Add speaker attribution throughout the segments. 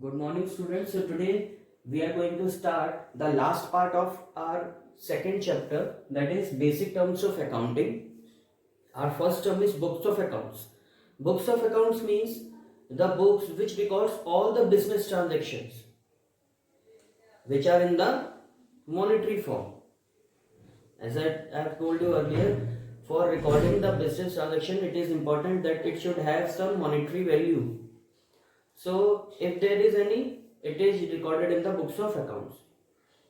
Speaker 1: Good morning, students. So today we are going to start the last part of our second chapter, that is basic terms of accounting. Our first term is books of accounts. Books of accounts means the books which records all the business transactions which are in the monetary form. As I have told you earlier, for recording the business transaction, it is important that it should have some monetary value. So if there is any, it is recorded in the books of accounts.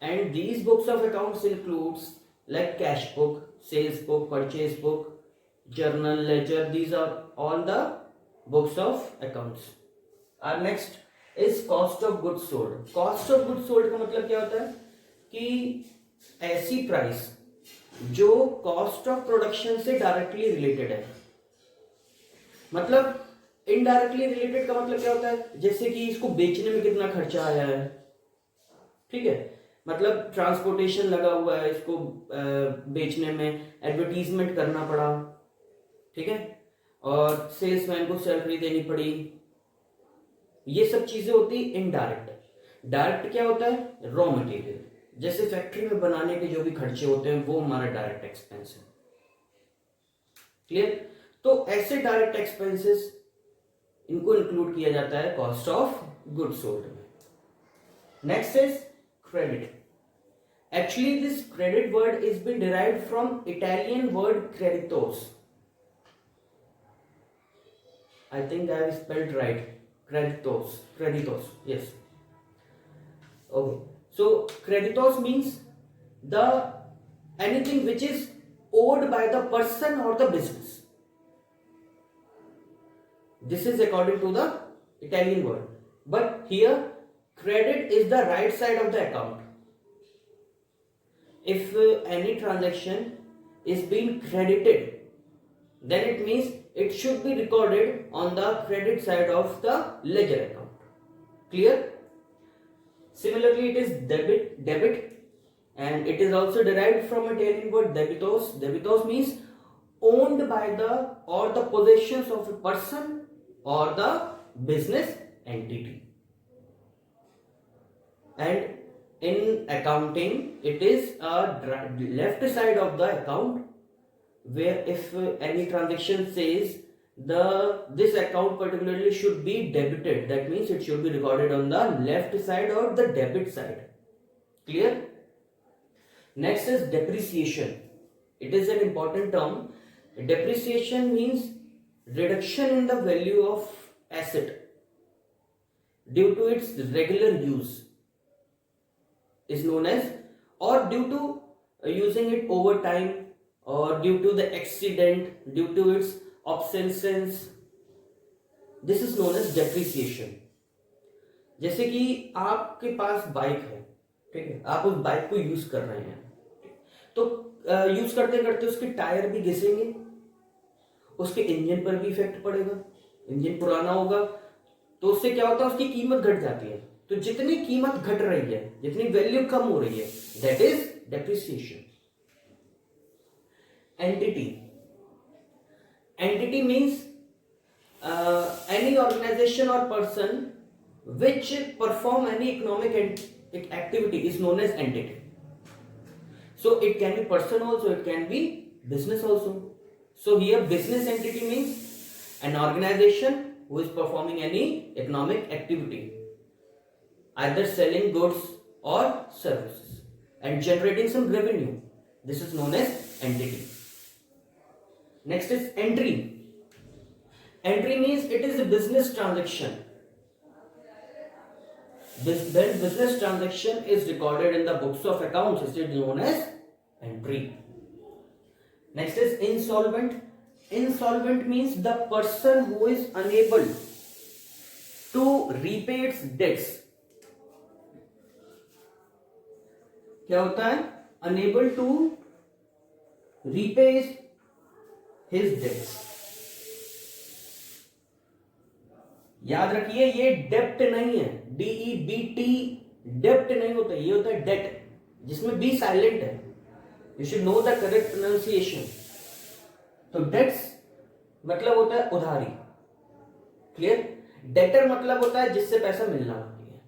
Speaker 1: And these books of accounts includes like cash book, sales book, purchase book, journal, ledger. These are all the books of accounts. Our next is cost of goods sold. Cost of goods sold का मतलब क्या होता है कि ऐसी price जो cost of production से directly related है. मतलब इनडायरेक्टली रिलेटेड का मतलब क्या होता है, जैसे कि इसको बेचने में कितना खर्चा आया है, ठीक है, मतलब ट्रांसपोर्टेशन लगा हुआ है, इसको बेचने में एडवर्टीजमेंट करना पड़ा, ठीक है, और सेल्समैन को सैलरी देनी पड़ी. ये सब चीजें होती है इनडायरेक्ट. डायरेक्ट क्या होता है, रॉ मटेरियल, जैसे फैक्ट्री में बनाने के जो भी खर्चे होते हैं वो हमारा डायरेक्ट एक्सपेंस है. क्लियर. तो ऐसे डायरेक्ट एक्सपेंसेस इनको इंक्लूड किया जाता है कॉस्ट ऑफ गुड्स सोल्ड में. Next is credit. Actually this credit word is been derived from Italian word creditos. I think I have spelled right. creditos, yes. Okay, so creditos means the anything which is owed by the person or the business. This is according to the Italian word, but here credit is the right side of the account. If any transaction is being credited, then it means it should be recorded on the credit side of the ledger account. Clear? Similarly, it is debit, and it is also derived from Italian word debitos. Debitos means owned by the or the possessions of a person or the business entity. And in accounting, it is a left side of the account, where if any transaction says this account particularly should be debited, that means it should be recorded on the left side or the debit side. Clear? Next is depreciation. It is an important term. Depreciation means reduction in the value of asset due to its regular use is known as, or due to using it over time, or due to the accident, due to its obsolescence. This is known as depreciation. जैसे कि आपके पास bike है, ठीक है, आप उस bike को use कर रहे हैं, तो यूज करते करते उसके टायर भी घिसेंगे, उसके इंजन पर भी इफेक्ट पड़ेगा, इंजन पुराना होगा, तो उससे क्या होता है, उसकी कीमत घट जाती है. तो जितनी कीमत घट रही है, जितनी वैल्यू कम हो रही है, that is depreciation. Entity means any organization or person which perform any economic activity is known as entity. So it can be person also, it can be business also. So here business entity means an organization who is performing any economic activity, either selling goods or services and generating some revenue. This is known as entity. Next is entry. Entry means it is a business transaction. When business transaction is recorded in the books of accounts, it is known as entry. Next is insolvent. Insolvent means the person who is unable to repay its debts. क्या होता है? Unable to repay his debts. याद रखिए, ये डेप्ट नहीं है, DEBT डेप्ट नहीं होता, ये होता है डेट, जिसमें बी साइलेंट है. You should know the correct pronunciation. तो डेट्स मतलब होता है उधारी. क्लियर. डेटर मतलब होता है जिससे पैसा मिलना बाकी है,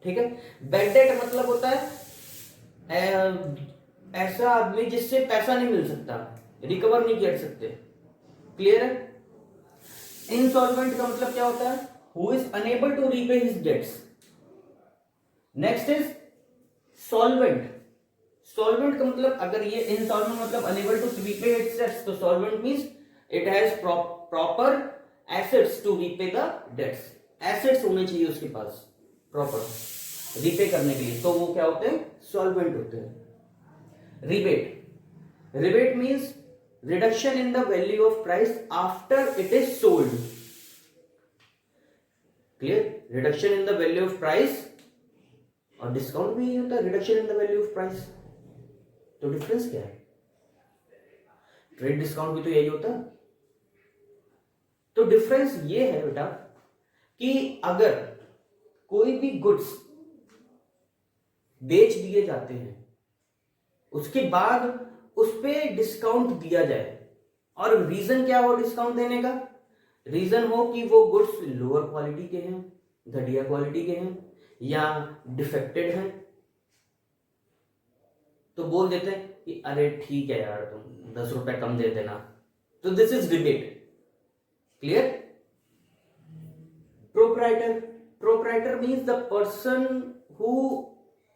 Speaker 1: ठीक है। बैड डेट मतलब होता है ऐसा आदमी जिससे पैसा नहीं मिल सकता, रिकवर नहीं कर सकते, क्लियर है। इंसॉल्वेंट का मतलब क्या होता है, who is unable to repay his debts. Next is solvent. Solvent का मतलब, अगर ये इनसॉल्वेंट मतलब unable to repay its debts, तो solvent means it has proper assets to repay the debts. Assets होने चाहिए उसके पास प्रॉपर रीपे करने के लिए, तो वो क्या होते हैं, सॉल्वेंट होते हैं। Rebate. Rebate means reduction in the value of price after it is sold, clear. Reduction in the value of price, और डिस्काउंट भी होता है reduction in the value of price. तो डिफरेंस क्या है, ट्रेड डिस्काउंट भी तो यही होता है। तो डिफरेंस ये है बेटा कि अगर कोई भी गुड्स बेच दिए जाते हैं, उसके बाद उस पे डिस्काउंट दिया जाए, और रीजन क्या हो डिस्काउंट देने का, रीजन हो कि वो गुड्स लोअर क्वालिटी के हैं, घटिया क्वालिटी के हैं, या डिफेक्टेड हैं, तो बोल देते हैं कि अरे ठीक है यार तुम 10 रुपए कम दे देना। तो this is rebate, clear. Proprietor. Proprietor means the person who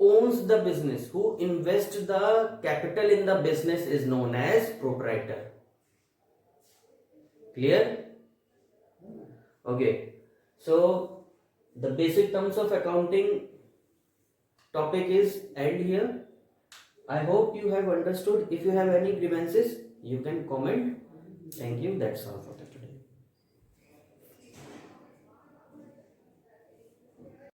Speaker 1: owns the business, who invests the capital in the business is known as proprietor, clear. Okay, so the basic terms of accounting topic is end here. I hope you have understood. If you have any grievances, you can comment. Thank you. That's all for today.